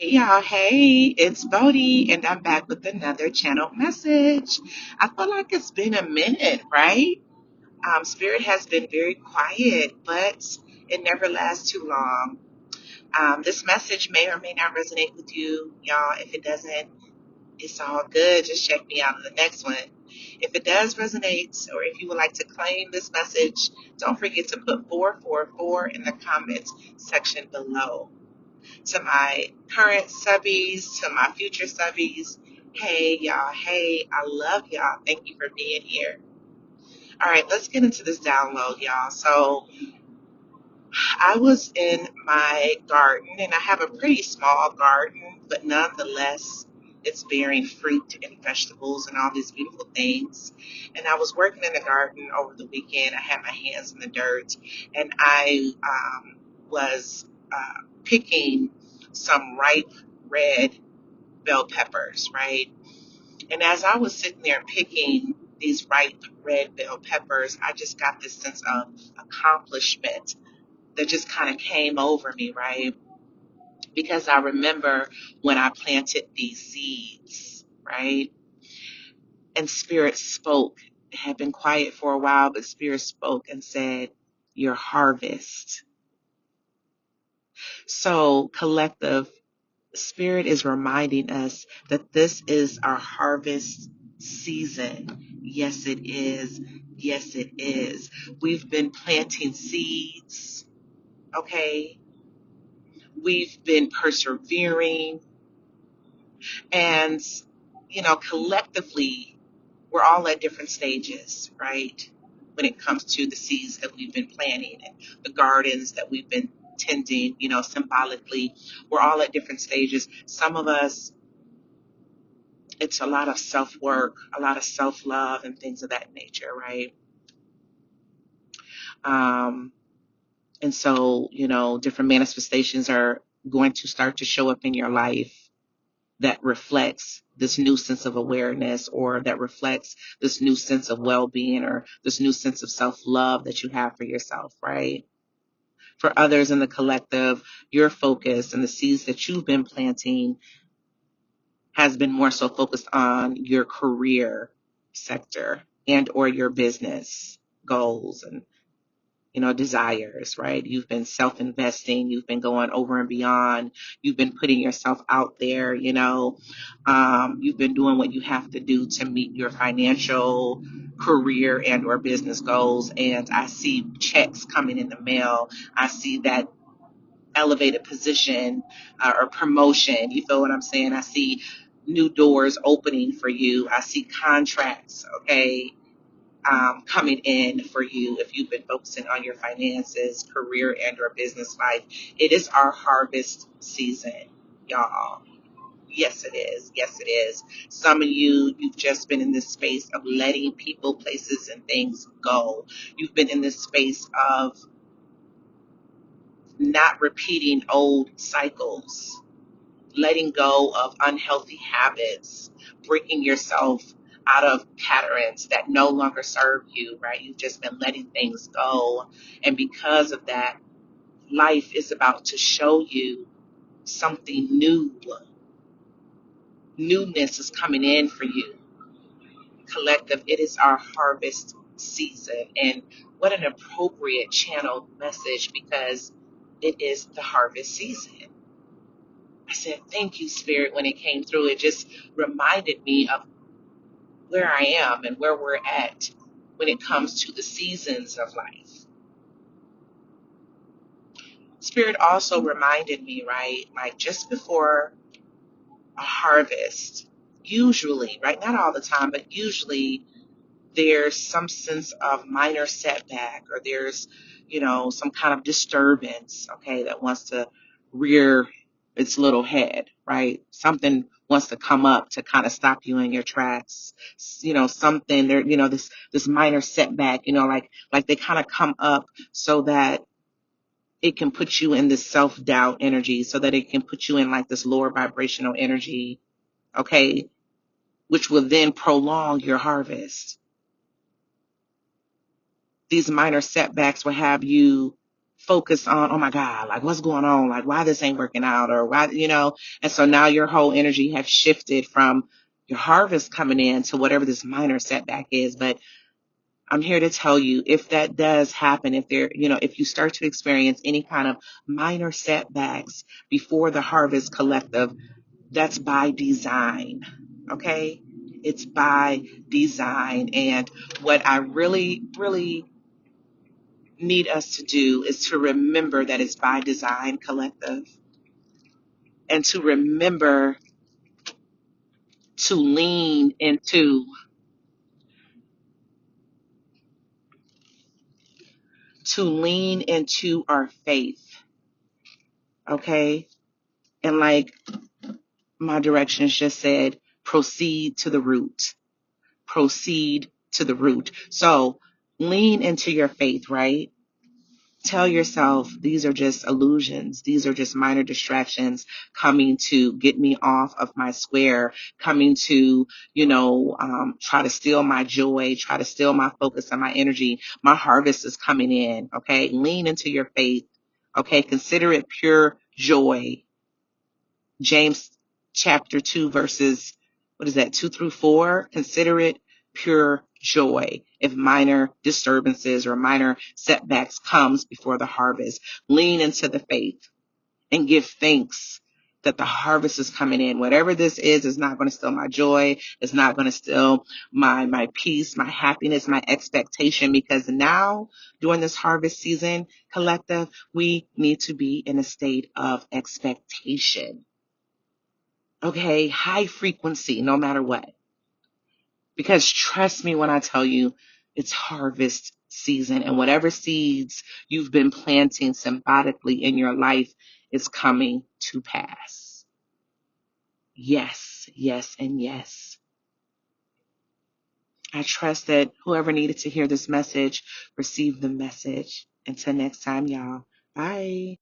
Hey y'all, hey, it's Bodie, and I'm back with another channel message. I feel like it's been a minute, right? Spirit has been very quiet, but it never lasts too long. This message may or may not resonate with you, y'all. If it doesn't, it's all good. Just check me out in the next one. If it does resonate, or if you would like to claim this message, don't forget to put 444 in the comments section below. To my current subbies, to my future subbies. Hey, y'all. Hey, I love y'all. Thank you for being here. All right, let's get into this download, y'all. So, I was in my garden, and I have a pretty small garden, but nonetheless, it's bearing fruit and vegetables and all these beautiful things. And I was working in the garden over the weekend. I had my hands in the dirt, and I was picking some ripe red bell peppers, right? And as I was sitting there picking these ripe red bell peppers, I just got this sense of accomplishment that just kind of came over me, right? Because I remember when I planted these seeds, right? And Spirit spoke. It had been quiet for a while, but Spirit spoke and said, your harvest. So, collective, Spirit is reminding us that this is our harvest season. Yes, it is. Yes, it is. We've been planting seeds, okay? We've been persevering, and, collectively, we're all at different stages, right? When it comes to the seeds that we've been planting and the gardens that we've been tending, symbolically, we're all at different stages. Some of us, it's a lot of self work, a lot of self love, and things of that nature, right? Um, and so, different manifestations are going to start to show up in your life that reflects this new sense of awareness, or that reflects this new sense of well-being, or this new sense of self-love that you have for yourself, right? For others in the collective, your focus and the seeds that you've been planting has been more so focused on your career sector and or your business goals and desires, right? You've been self-investing, you've been going over and beyond, you've been putting yourself out there, you've been doing what you have to do to meet your financial, career, and or business goals. And I see checks coming in the mail. I see that elevated position or promotion. You feel what I'm saying? I see new doors opening for you. I see contracts, okay, coming in for you if you've been focusing on your finances, career, and or business life. It is our harvest season, y'all. Yes, it is. Yes, it is. Some of you've just been in this space of letting people, places, and things go. You've been in this space of not repeating old cycles, letting go of unhealthy habits, breaking yourself out of patterns that no longer serve you, right? You've just been letting things go. And because of that, life is about to show you something new. Newness is coming in for you. Collective, it is our harvest season. And what an appropriate channel message, because it is the harvest season. I said, thank you, Spirit, when it came through. It just reminded me of where I am and where we're at when it comes to the seasons of life. Spirit also reminded me, right, like just before a harvest, usually, right, not all the time, but usually there's some sense of minor setback, or there's, some kind of disturbance, okay, that wants to rear its little head, right? Something wants to come up to kind of stop you in your tracks. Something there, this minor setback, like they kind of come up so that it can put you in this self-doubt energy, so that it can put you in like this lower vibrational energy, okay, which will then prolong your harvest. These minor setbacks will have you focus on, oh my God, like what's going on? Like why this ain't working out or why, and so now your whole energy have shifted from your harvest coming in to whatever this minor setback is. But I'm here to tell you, if that does happen, if you start to experience any kind of minor setbacks before the harvest collective, that's by design. Okay. It's by design. And what I really, really need us to do is to remember that it's by design, collective, and to remember to lean into our faith. Okay. And like my directions just said, proceed to the root. Proceed to the root. So lean into your faith, right? Tell yourself these are just illusions. These are just minor distractions coming to get me off of my square, coming to, try to steal my joy, try to steal my focus and my energy. My harvest is coming in. Okay. Lean into your faith. Okay. Consider it pure joy. James chapter 2 verses, 2-4? Consider it pure joy if minor disturbances or minor setbacks comes before the harvest. Lean into the faith and give thanks that the harvest is coming in. Whatever this is not going to steal my joy. It's not going to steal my peace, my happiness, my expectation, because now during this harvest season, collective, we need to be in a state of expectation. Okay, high frequency, no matter what. Because trust me when I tell you, it's harvest season, and whatever seeds you've been planting symbolically in your life is coming to pass. Yes, yes, and yes. I trust that whoever needed to hear this message received the message. Until next time, y'all. Bye.